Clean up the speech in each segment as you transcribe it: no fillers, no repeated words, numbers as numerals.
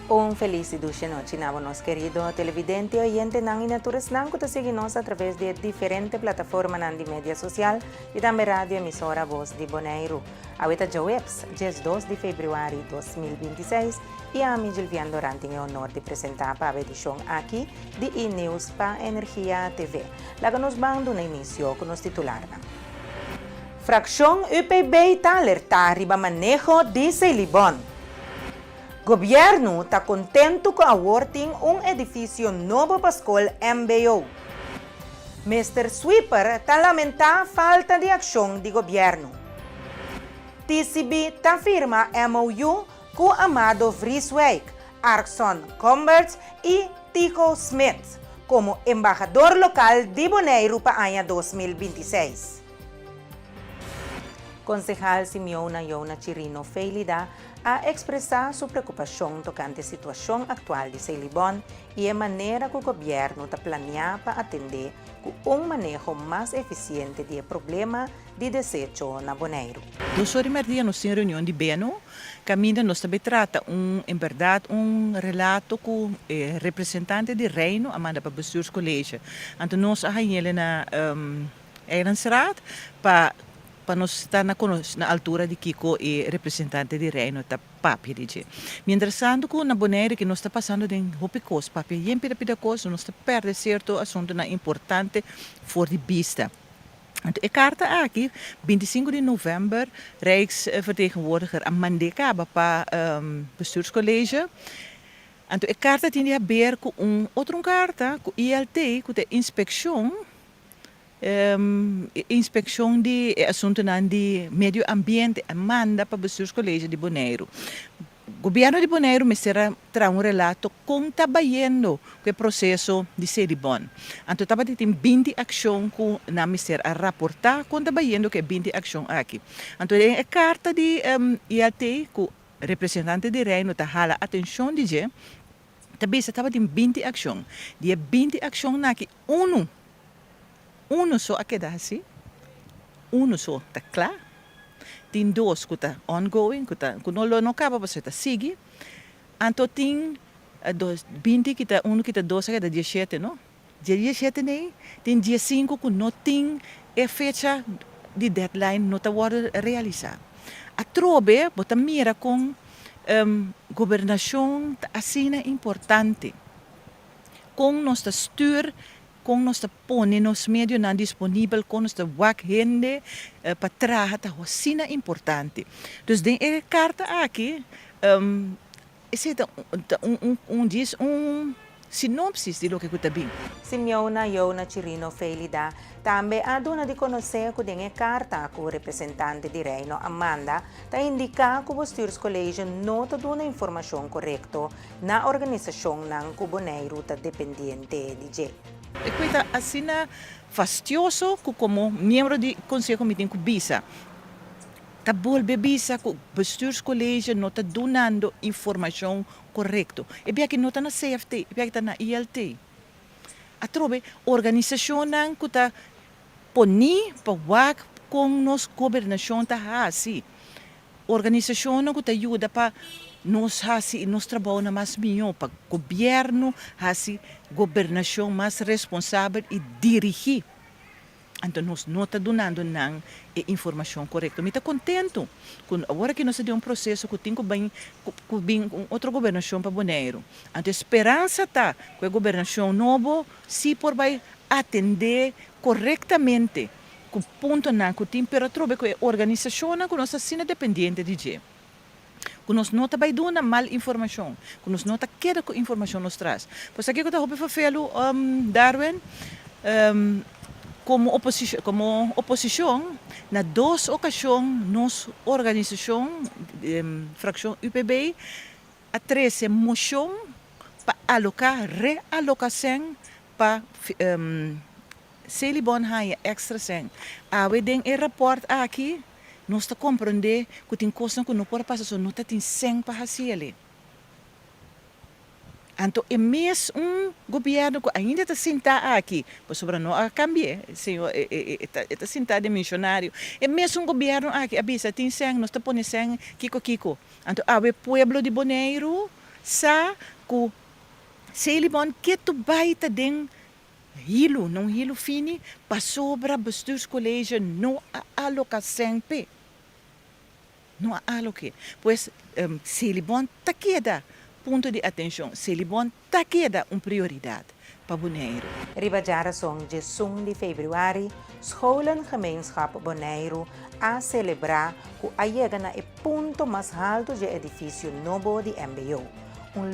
Un feliz iduce noche, nos querido televidente oyente ng inaturas nang kutasiginos a través de diferente plataforma ng di media social e também radio emisora Voz de Bonaire. Awita Joeps, 2 de fevereiro 2026 e a mi Gilviando Ranting e honor de apresentar para a edição aqui de e-news pa Energia TV. Laga nos bando na início com os titular na. Fração UPB está alertar riba manejo de Ceilibon. Governo está contento com a awarding edifício novo para a escola MBO. Mr. Sweeper está lamenta a falta de ação do governo. TCB está firma MOU com Amado Vrieswijk, Arkson Comberts e Tico Smith como embaixador local de Bonaire para o ano 2026. Concejal Simeona Yona Chirino Feilida a expressar sua preocupação tocante a situação atual de Ceilibon e a maneira que o governo está planeando para atender com manejo mais eficiente do problema de desecho na Bonaire. Doutor Mardia, nós temos reunião de Beno, caminha nós também trata em verdade relato com representante de Reino, Amanda para bestuurs college. Então nós arranjamos na Eilandsraad para nós estar na altura de Kiko e representante de Reino está papi de. Mientras tanto que na Bonaire que nós está passando de hopicos, papi, e pida coisa, nós está perde certo assunto na importante for de vista. Então, a carta aqui, 25 de novembro, Rijksvertegenwoordiger Amanda Kaba para bestuurscollege. Então, a carta tinha a ver com outra carta, com ILT, com a inspeção de assunto de meio ambiente Amanda para o bestuurscollege de Bonaire. O governo de Bonaire me será relato com trabalhando com o processo de Ceilibon. Então, estava tem 20 ações que na me será raportar com trabalhando com 20 ações aqui. Então, a carta de IAT, que o representante de Reino está hala atenção de je, também estava tem 20 ações. De 20 ações aqui, uno só aqui dá assim, uno só está claro, tem dois que está ongoing, que não acaba para você está seguir, então tem 20 que está que está dois que está 17, não? Dia 17 nem, tem dia 5 que não tem a fecha de deadline não está realizado. A trobe, bota mira com governação assim é importante, com nossa stuur com nós põe nos meios não disponível, com nós wak gente para trabalhar, assim é importante. Então, tem a carta aqui, diz sinopsis de lo que está bem. Simeona Yona Chirino Feilida também aduna de conhecer que a carta com o representante de Reino Amanda está indica que o bestuurscollege não está dando informação correta na organização não que Bonaire está dependente de. E questa assim fastidioso como membro do Conselho Comitê com Bisa. Tá bolbe Bisa que o bestuurscollege não está dando informação correta. E bem que não está na CFT, e bem que está na ILT. A trobe organização não que está poni para com nos governação tá assim. Organização não que está ajuda para nós assim nós trabalhamos mais melhor para o governo assim governação mais responsável e dirigir. Então nós não está dando não informação correta. Me está contento com agora que nós temos processo que tem bem outra governação para Bonaire. Então a esperança está que a governação nova se por vai atender corretamente com ponto não que tem para trobe que a organização que nós assim é dependente de je. Que nós não está dando mal informação, que nós não está queda com informação nos traz. Pois aqui que eu estou fazendo, Darwin, como oposição, na duas ocasiões, nossa organização, fração UPB, a treze moção para alocar, realocação para Ceilibon Haya extra sen. We den e rapport aqui, nós está compreender que tem coisa que não pode passar, não tem sem para fazer. Então, é mesmo governo que ainda está sentado aqui, por sobre não cambiar, senhor, está sentado de missionário. É mesmo governo aqui, avisa, tem sem, nós está pondo sem, kiko. Então, o povo de Bonaire sa ku Celibon keto baita ding hilo, nung hilo fini, pasobra bestuurscollege no aaloca sempre. No aaloque. Pues Celibon taqueda punto de atenção. Celibon taqueda prioridade para Bonaire. Ribajara song de 1 februari, scholengemeenschap Bonaire a celebrar que a chega na ponto mais alto de edifício novo de MBO,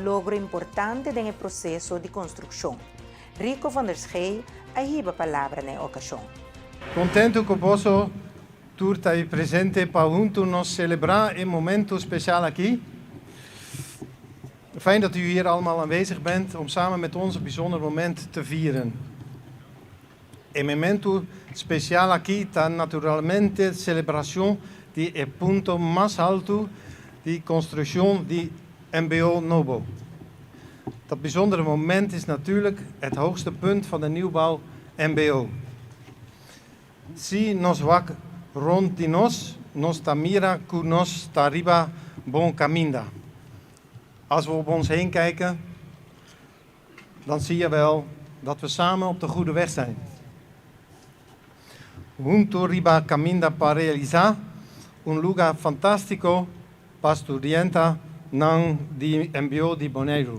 logro importante no processo de construção. Rico van der Schei a hiba palavra na ocasião. Contento que posso estar presente para juntos nos celebrar een momento speciaal aqui. Fijn dat u hier allemaal aanwezig bent om samen met ons een bijzonder moment te vieren. Een momento special aqui está naturalmente a celebração de el punto más alto de construcción de MBO Novo. Dat bijzondere moment is natuurlijk het hoogste punt van de nieuwbouw MBO. Si nos wak rond di nos tamira ku nos tariba bon caminda. Als we op ons heen kijken, dan zie je wel dat we samen op de goede weg zijn. Junto riba caminda para realizar lugar fantástico para estudiantes ng di MBO di Bonaire.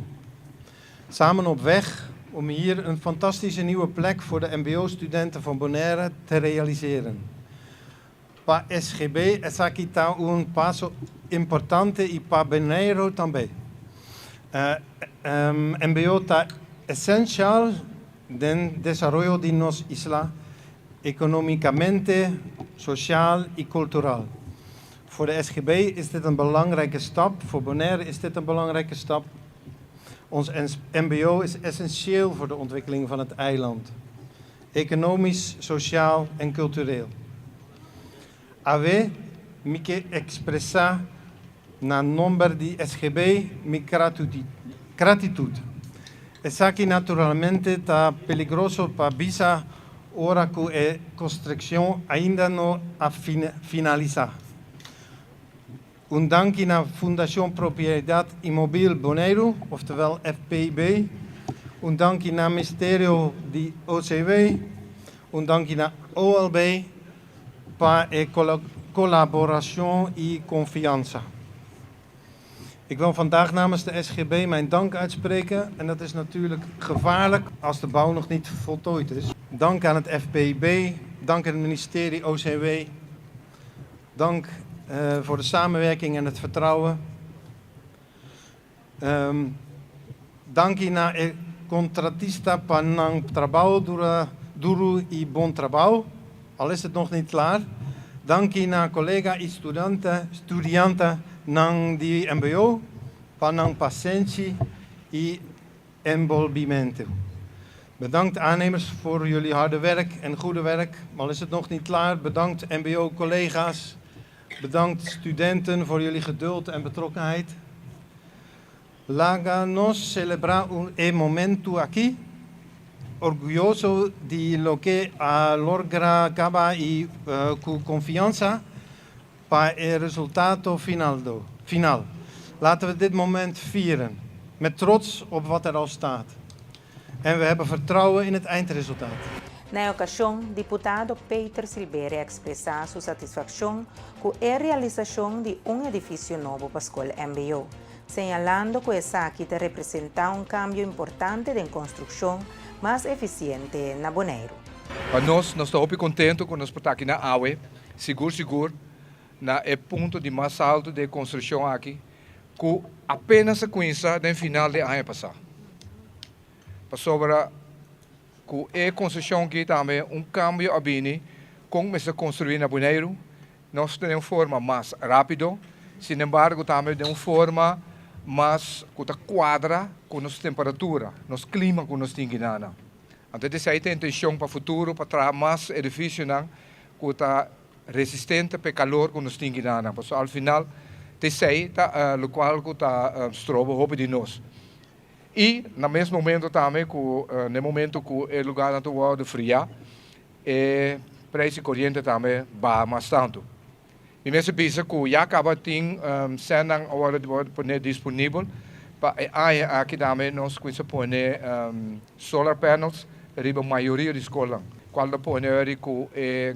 Samen op weg om hier een fantastische nieuwe plek voor de MBO-studenten van Bonaire te realiseren. Pa SGB es aquí está un paso importante y para Bonaire también. MBO está esencial en desarrollo de nuestra isla, economicamente, sociaal y cultural. Voor de SGB is dit een belangrijke stap, voor Bonaire is dit een belangrijke stap. Ons MBO is essentieel voor de ontwikkeling van het eiland. Economisch, sociaal en cultureel. Ave mi que expressar na nombre de SGB mi gratitud. Es aquí naturalmente está peligroso para visa ora que a construcción ainda no ha finalizado. Un dank naar Fundación Propiedad Immobilier Bonaire, oftewel FPIB. Un dank naar Ministerio de OCW. Un dank naar OLB para collaboración y confianza. Ik wil vandaag namens de SGB mijn dank uitspreken en dat is natuurlijk gevaarlijk als de bouw nog niet voltooid is. Dank aan het FPIB, dank aan het ministerie OCW, dank voor de samenwerking en het vertrouwen. Dank naar el contratista para trabajo duro y bon trabajo, al is het nog niet klaar. Dank naar collega y estudianten ng di MBO, para paciëntie y envolvimiento. Bedankt aannemers voor jullie harde werk en goede werk, al is het nog niet klaar. Bedankt MBO-collega's. Bedankt studenten voor jullie geduld en betrokkenheid. Láganos celebrar un momento aquí, orgulloso de lo que lograba y con confianza para el resultado final. Laten we dit moment vieren, met trots op wat er al staat. En we hebben vertrouwen in het eindresultaat. Na ocasião, deputado Peter Silveira expressou sua satisfação com a realização de edifício novo para a escola MBO, señalando que essa aqui representa cambio importante em construção mais eficiente na Bonaire. Para nós estamos muito contentes com nós estar aqui na AUE, seguro, na ponto de mais alto de construção aqui, que apenas a coinça no final do ano passado. Para sobre que a construção aqui também cambio a bini, como se construir na Bonaire, nós temos uma forma mais rápida, sin embargo também de uma forma mais que quadra com nossa temperatura, nosso clima que nós temos na. Então essa é a intenção para o futuro, para trazer mais edifícios que está resistente para o calor que nós temos na. Porque ao final, essa é o qual que está estrobo roupa de nós. E, no mesmo momento também, no momento que o lugar atual de fria, o preço corrente também vai mais tanto. E mesmo pensa que já acaba de sendo agora disponível Pa aqui também nós começamos a pôr solar panels, riba maioria de escola. Quando põe com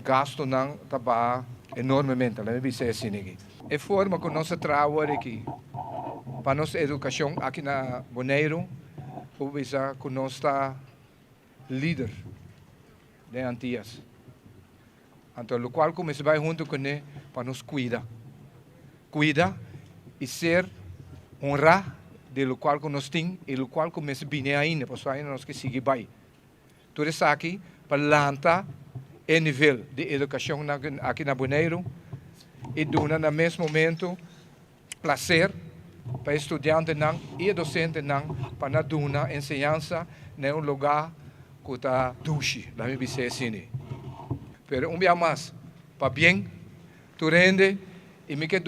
gasto não taba enormemente, lá me sei assim aqui. É forma que nós trabalhamos aqui para nossa educação aqui na Bonaire, o bisa que nós está líder de Antillas. Então, o qual começa vai junto com ele para nos cuidar e ser honrar de lo qual que nós temos e lo qual começa bem ainda, para ainda nós que seguir bem. Tudo isso aqui para lançar o nível de educação aqui na Bonaire e dar no mesmo momento prazer para estudantes e docentes para dar ensinança em lugar que está doce, lá me dizer assim. Pero dia mais, para bem, tu rende e me quer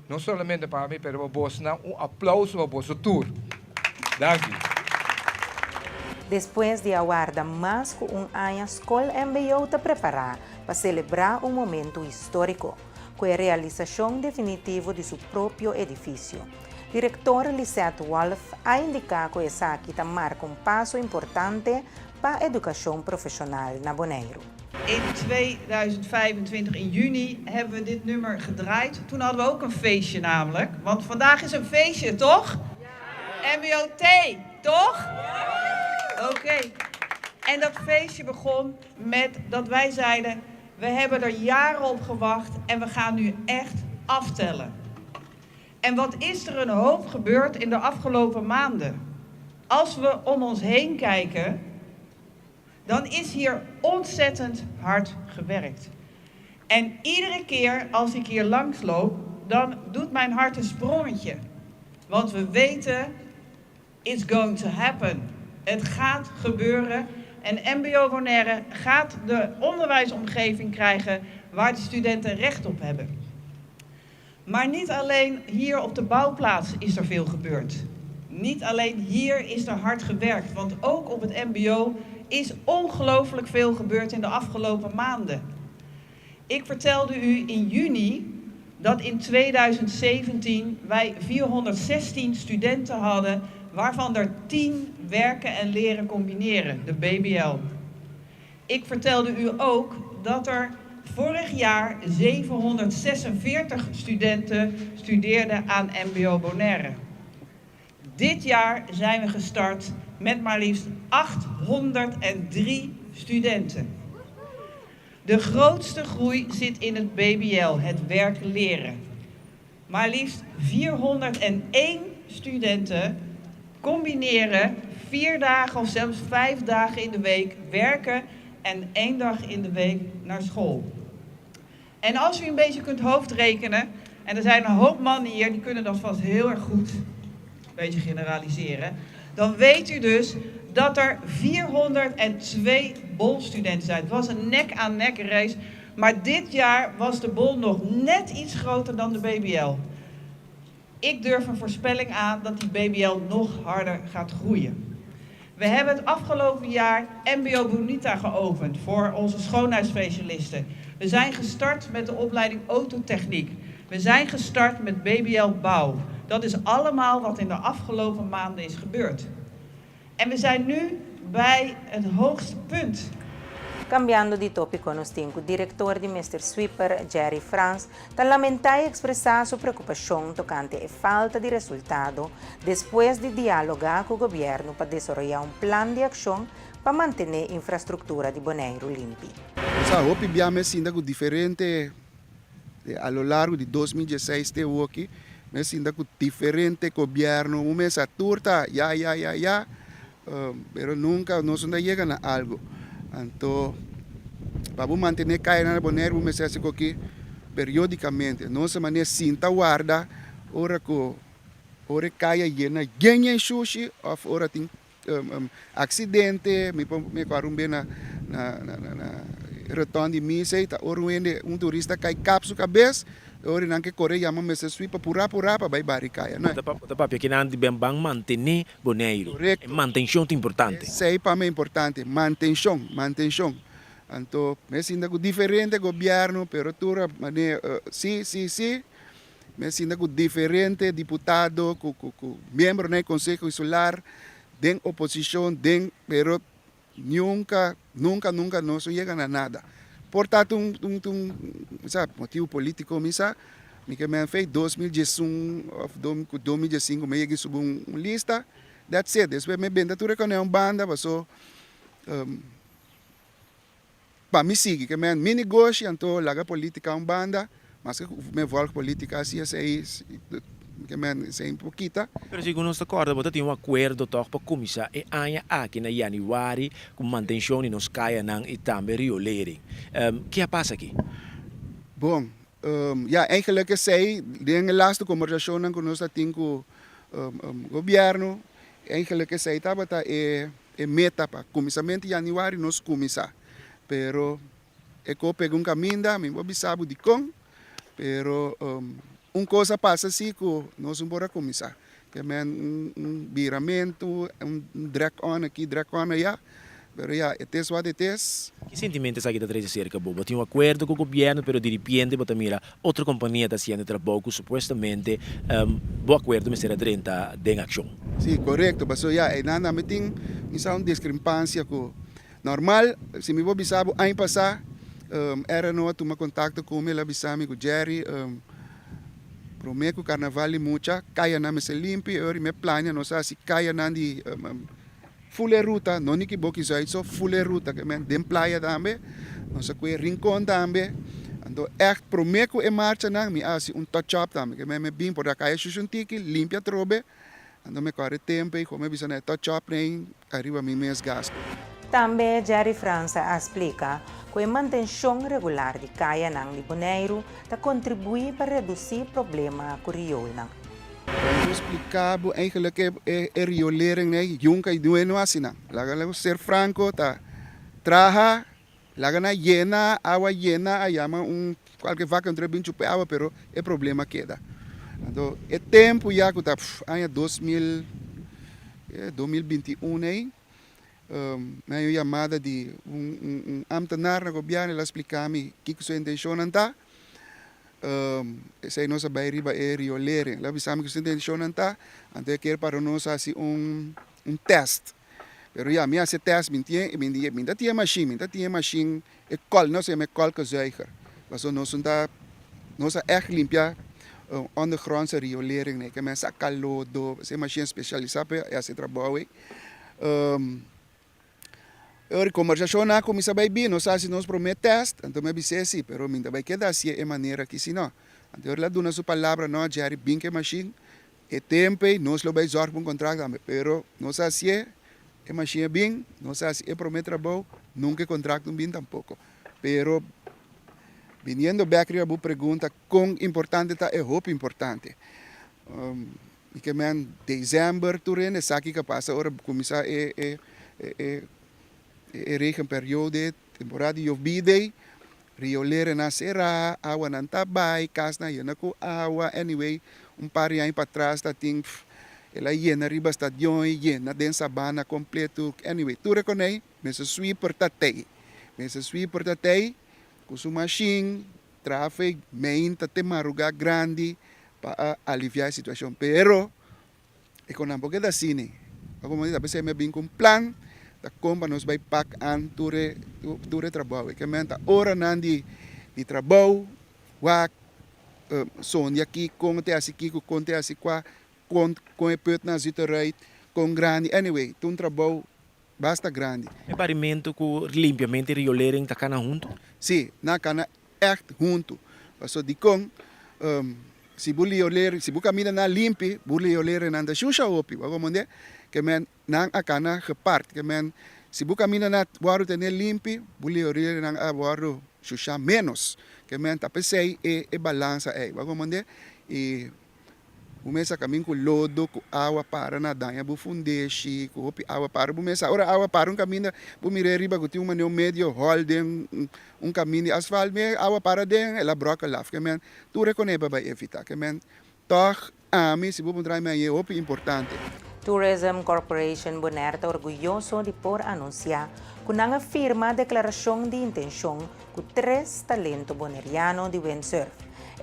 não somente para mim, mas para vós, aplauso para vosso tour. Danke. Depois de aguardar mais que ano, a escola enviou a preparar para celebrar um momento histórico, com a realização definitiva de seu próprio edifício. Diretor Lisette Wolf ha indicado que essa aqui marca passo importante para a educação profissional na Bonaire. In 2025, in juni, hebben we dit nummer gedraaid. Toen hadden we ook een feestje namelijk. Want vandaag is een feestje, toch? Ja. MBOT, toch? Ja. Oké. En dat feestje begon met dat wij zeiden... we hebben er jaren op gewacht en we gaan nu echt aftellen. En wat is er een hoop gebeurd in de afgelopen maanden? Als we om ons heen kijken... dan is hier ontzettend hard gewerkt. En iedere keer als ik hier langs loop, dan doet mijn hart een sprongetje. Want we weten, it's going to happen. Het gaat gebeuren en MBO Bonaire gaat de onderwijsomgeving krijgen waar de studenten recht op hebben. Maar niet alleen hier op de bouwplaats is er veel gebeurd. Niet alleen hier is er hard gewerkt, want ook op het MBO is ongelooflijk veel gebeurd in de afgelopen maanden. Ik vertelde u in juni dat in 2017 wij 416 studenten hadden, waarvan er 10 werken en leren combineren, de BBL. Ik vertelde u ook dat er vorig jaar 746 studenten studeerden aan MBO Bonaire. Dit jaar zijn we gestart met maar liefst 803 studenten. De grootste groei zit in het BBL, het werken leren. Maar liefst 401 studenten combineren 4 dagen of zelfs 5 dagen in de week werken en 1 dag in de week naar school. En als u een beetje kunt hoofdrekenen, en er zijn een hoop mannen hier, die kunnen dat vast heel erg goed, een beetje generaliseren, dan weet u dus dat er 402 bolstudenten zijn. Het was een nek-aan-nek race, maar dit jaar was de bol nog net iets groter dan de BBL. Ik durf een voorspelling aan dat die BBL nog harder gaat groeien. We hebben het afgelopen jaar MBO Bonita geopend voor onze schoonheidsspecialisten. We zijn gestart met de opleiding autotechniek. We zijn gestart met BBL bouw. Dat is allemaal wat in de afgelopen maanden is gebeurd. En we zijn nu bij het hoogste punt. Cambiando de tópico, nós temos o diretor de Mr. Sweeper, Jerry Franz, que lamenta e expressar sua preocupação tocante a falta de resultado depois de dialogar com o governo para desenvolver plan de ação para manter a infraestrutura de Bonaire limpa. Hoje abbiamo sindaco differente a lo largo de 2016 te aqui, mas sindaco differente governo, um mês a turta, pero nunca nós não chega a algo. Então, para manter a caia na Bonaire, vamos fazer isso aqui periodicamente. Nossa maneira sinta guarda, ora caia llena, ganha sushi, ou ora tem acidente, me carumbe na retorno de missa, ora turista cai capsu cabeça, ora não que corre chama Mr. Sweeper pura para vai baricaia, não é? Da papia que não bem bang manter Bonaire. Manutenção é importante. Sei para mim importante, manutenção. Então, me sinto que diferente governo, pero tura maneira sim, me sinta com diferente deputado, com membro do Conselho Insular, den oposição, pero nunca não chega a nada. Portanto, sabe, motivo político, me que me fez 2011 ou 2015, me cheguei sobre uma lista, that's it. Depois me bem, tudo que é banda, passou, para me seguir, que me negócio, então, laga política banda, mas que me volta política assim, que me sei um pouquinho. Pero se nós acorda, você tem acordo toch para começar e anha aqui na januari com manutenção e nos caia nang e também riolering. Que passa aqui? Bom, eigenlijk zei, de laatste conversatie que nós temos com o governo, eigenlijk zei que é meta para começamento de januário nós começar. Pero eu pego caminho, me vou saber de como, pero coisa passa assim que nós vamos para começar. Que é viramento, drag on aqui, drag on allá. Pero it is what it is. Que sentimentos aqui da três cerca, Bobo? Tem acordo com o governo, pero de repente, você mira, outra companhia está fazendo trabalho que supostamente, bom acordo, mas será 30 em ação. Sim, correto. Mas é nada, me tem uma discrepância com normal. Se me vou saber, ano passado, era não tomar contato com ele, avisar-me com Jerry, prometo que o carnaval é muito, caia na mesa limpa, eu me plano, não sei se caia na de full ruta, não é que boque só full ruta, que men den playa também, não sei que rincón também, então echt prometo em marcha na me assim touch-up também, que men me bem por a caia chuchuntique, limpia trobe, então me corre tempo e como bisa na touch-up nem arriba mi mês gasto. Também Jerry França explica que a manutenção regular de caia de Bonaire está contribui para reduzir o problema com o riol. Eu explicava eigenlijk riolering nee junca e não assim não. Laga ser franco tá traja laga na llena agua llena a llama qualquer vaca entre bem chupe agua pero é problema queda. Então é tempo já que tá ano 2021 aí minha chamada de ambtenaar na governo ela explicar-me que sua intenção está. Sei nossa bairiba é riolering. Lá bisamos que sua intenção está. Então quer para nós assim teste. Pero já minha esse teste minha tinha machine é col não sei me col que zuiger. Mas nós nossa echt limpia ondergrondse riolering né que men saca lodo, essa machine especializada para esse trabalho. Eu conversação na comissão vai bem, não sei se nos promete teste, então me disse sim, pero minha vai quedar assim é maneira que se não. Então ela dá sua palavra não, Jerry, bem que machine, é tempo, nós lo vai zorgar um contrato também, pero não sei se é machine bem, não sei se é promete trabalho, nunca contrato bem tampouco. Pero vindo back a boa pergunta, quão importante está é roupa importante. E que men dezembro turene, sabe que passa ora começar regenperiode, temporada de chuvia, riolera na serra, água não está bem, casa na llena com água, anyway, par de anos para trás, tem ela llena riba estadião, llena dentro sabana completo, anyway, tu reconhece, mas o sweeper tá com sua machine, tráfego, meinta, tem maruga grande, para aliviar a situação, pero, econômico é assim, como diz, a pessoa me vem com plan, da compa nos vai pack an ture trabalho que menta ora nandi de trabalho wa sonha aqui com te assim qua com e put na zitereit com grande anyway trabalho basta grande É parimento com limpiamento e riolering tá cana junto? Sim, na cana echt junto so di com si buli oler si bu camina na limpi buli oler nanda shusha opi wa como que men nang akana gepart que men si bu camina na waru tener limpi buli oler nang waru shusha menos que men tapesei e balança wa como e Bumesa kami com lodo, com água para nadar, bu fundeshi, com água para bumesa. Ora água para caminho, bumire riba com uma neo medio hall den caminho de asfalto, me água para den, ela broca lá, que men tu reconhece para evitar, que men toch ami se bu mudar me é importante. Tourism Corporation Bonaire está orgulhoso de por anunciar que não firma declaração de intenção com 3 talentos bonaireanos de windsurf.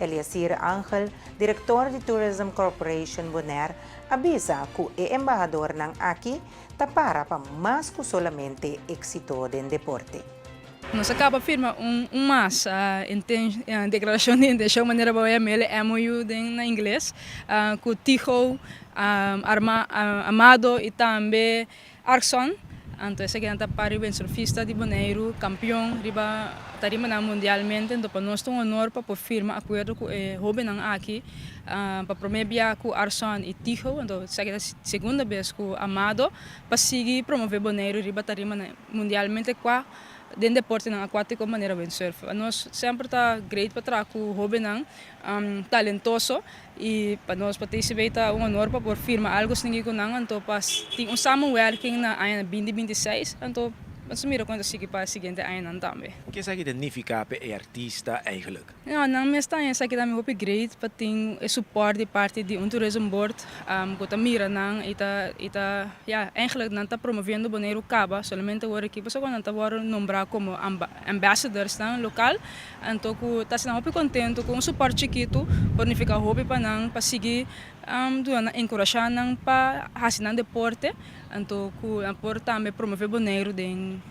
Eliasir Angel, director de Tourism Corporation Bonaire, avisa que o embajador ng AKI para mais que solamente éxito do deporte. Nós acaba firma mas declaração de intenção maneira boa MOU na inglês com Tijo, Amado e também Arson. Então essa que é para o surfista de Bonaire, campeão riba tarima na mundialmente, então para nós é honor para firma acordo com o hobby ng aqui para promover com Arson e Tijo, então essa que é a segunda vez com Amado para seguir promover Bonaire riba tarima mundialmente com den deporte ng aquático maneira windsurf. Nós sempre está great para trás com o hobby ng talentoso e para nós participar um honor para por firma algo sningi ko nang anto pas ting usama working na ay na 2026 anto masumira quando sige para seguinte ay nan tambe. O que significa para o artista eigenlijk? Ja, nang mesta yan sa kita mi hopi great pating support de parte de tourism board ko tamira nang ita eigenlijk nang ta promovendo Bonaire Caba solamente word aqui paso quando ta word nombrar como ambassadors nang local anto ko tas na hopi contento com support chiquito por ni ficar hopi pa nang pasigi na encorajar nang pa hasinan deporte anto ko por também promover Bonaire den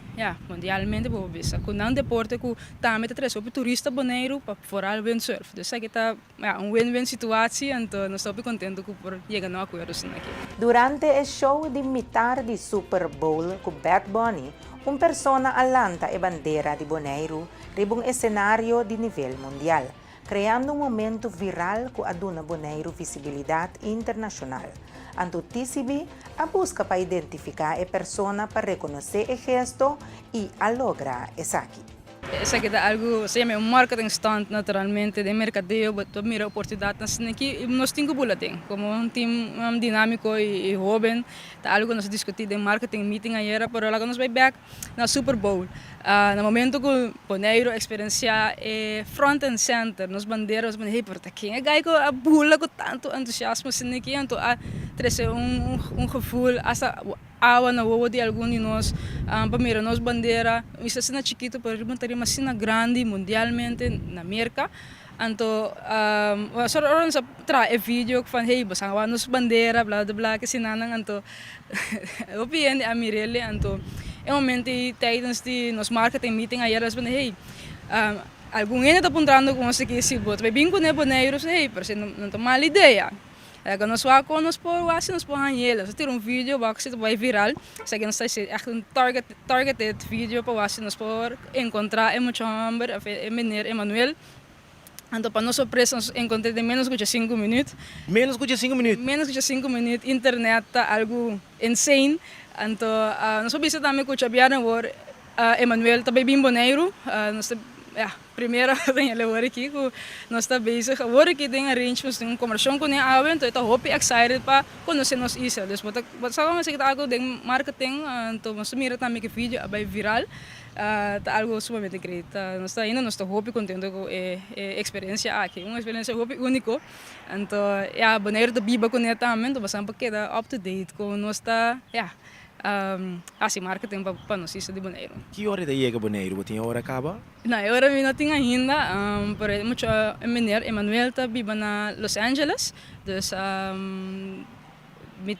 mundialmente por visa com não deporte com também te traz sobre turista Bonaire para fora windsurf dus aqui tá win-win situação então nós estamos contentos por chegar no acordo aqui. Durante o show de imitar de Super Bowl com Bad Bunny, persona alanta a bandeira de Bonaire riba escenário de nível mundial, criando momento viral que aduna Bonaire visibilidade internacional. Anto TCB a busca para identificar a persona para reconhecer o gesto e a lograr essa aqui. Essa aqui é algo, se chama marketing stunt naturalmente, de mercadeo, para mira oportunidade aqui nós temos boletim, como time dinâmico e jovem, tá algo nós discutimos em marketing meeting ayer, pero agora nós vai back na Super Bowl. No momento que Bonaire experienciar front and center, nos bandeiras, hey, por aqui é gai que a bula com tanto entusiasmo aqui, então trazer gevoel asa awa na wowo de algum de nós para nós bandeira isso é chiquito para remontar uma cena grande mundialmente na América então só orang sa tra vídeo que fan hey basang nos bandeira blá blá blá que sinanang então opinião a Mirelle então é momento tijdens de nos marketing meeting ayer as hey algum ainda está apontando com isso aqui se bot vai bem com o Bonaire hey parece não tá mal ideia. Quando nós vamos nos por assim nos por hanhela, se ter vídeo que vai viral, se que nós echt een targeted vídeo para assim nos por encontrar muito hambre, meneer Emmanuel. Então para nós surpresa nós encontrei de menos que 5 minutos. Menos que 5 minutos? Menos que 5 minutos, internet tá algo insane. Então nós vamos também com o Chabiana por Emmanuel também bem Bonaire, nós primeiro tem ele agora aqui que nós está bezig agora aqui tem arrangements tem conversão com ele awen então estou hope excited para conhecer nós isso dus mas só como se kita algo de marketing então nós mira também que vídeo vai viral tá algo sumamente great nós está ainda nós está hope contento com experiência aqui uma experiência hope único então Bonaire de biba com ele também então bastante porque está up to date com nós está assim marketing para nós isso de Bonaire. Que hora de chega Bonaire? Você tem hora acaba? Não, hora me não tenho ainda. Pero muito menino Emmanuel está viva na Los Angeles, dus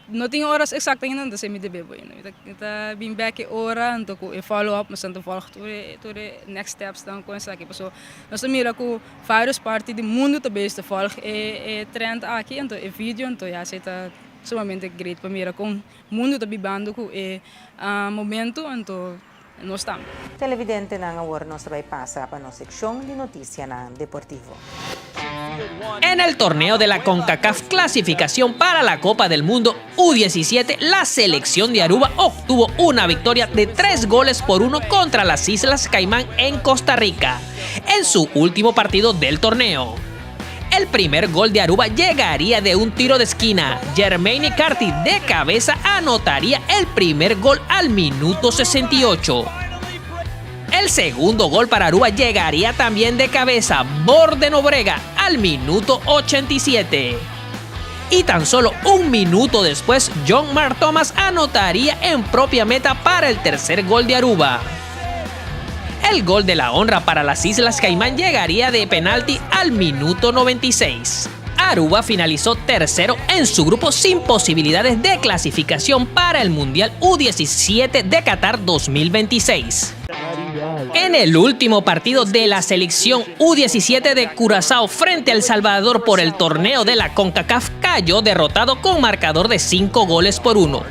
não tenho horas exatas ainda, então me deve bem. Está bem back hora, então eu follow up, mas então follow tudo next steps então com isso aqui. Então nós mira que várias partes do mundo também está follow trend aqui, então é vídeo, então já se está sumamente great para mira com o mundo está vivendo com momento então nós estamos. Televidente ng award nos vai passar para nossa sección de noticia ng Deportivo. En el torneo de la CONCACAF clasificación para la Copa del Mundo U17, la selección de Aruba obtuvo una victoria de 3-1 contra las Islas Caimán en Costa Rica, en su último partido del torneo. El primer gol de Aruba llegaría de un tiro de esquina. Jermaine Carty de cabeza anotaría el primer gol al minuto 68. El segundo gol para Aruba llegaría también de cabeza, Borde Nobrega, al minuto 87. Y tan solo un minuto después, John Mark Thomas anotaría en propia meta para el tercer gol de Aruba. El gol de la honra para las Islas Caimán llegaría de penalti al minuto 96. Aruba finalizó tercero en su grupo sin posibilidades de clasificación para el Mundial U17 de Qatar 2026. En el último partido de la selección U17 de Curazao frente a El Salvador por el torneo de la CONCACAF cayó derrotado con marcador de 5-1.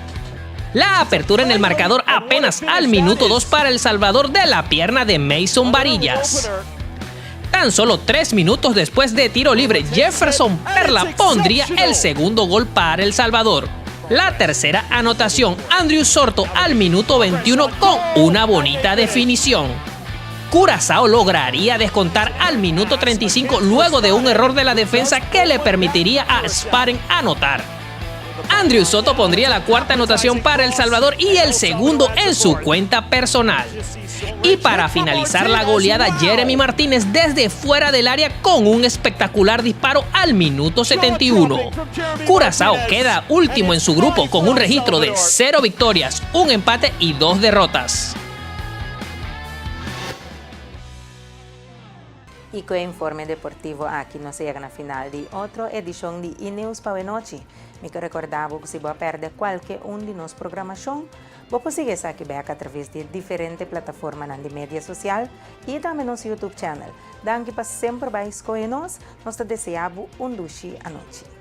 La apertura en el marcador apenas al minuto 2 para El Salvador de la pierna de Mason Varillas. Tan solo 3 minutos después de tiro libre, Jefferson Perla pondría el segundo gol para El Salvador. La tercera anotación, Andrew Sorto al minuto 21 con una bonita definición. Curazao lograría descontar al minuto 35 luego de un error de la defensa que le permitiría a Sparring anotar. Andrew Soto pondría la cuarta anotación para El Salvador y el segundo en su cuenta personal. Y para finalizar la goleada, Jeremy Martínez desde fuera del área con un espectacular disparo al minuto 71. Curazao queda último en su grupo con un registro de 0 victorias, 1 empate y 2 derrotas. Y con informe deportivo aqui nós chegamos na final de outra edição de E-News para a noite. Me que recordava que se você perder qualquer de nossa programação, você seguir aqui através de diferentes plataformas na mídia social e também nosso YouTube channel. Danke para sempre vai escolher nós te desejamos duche a noite.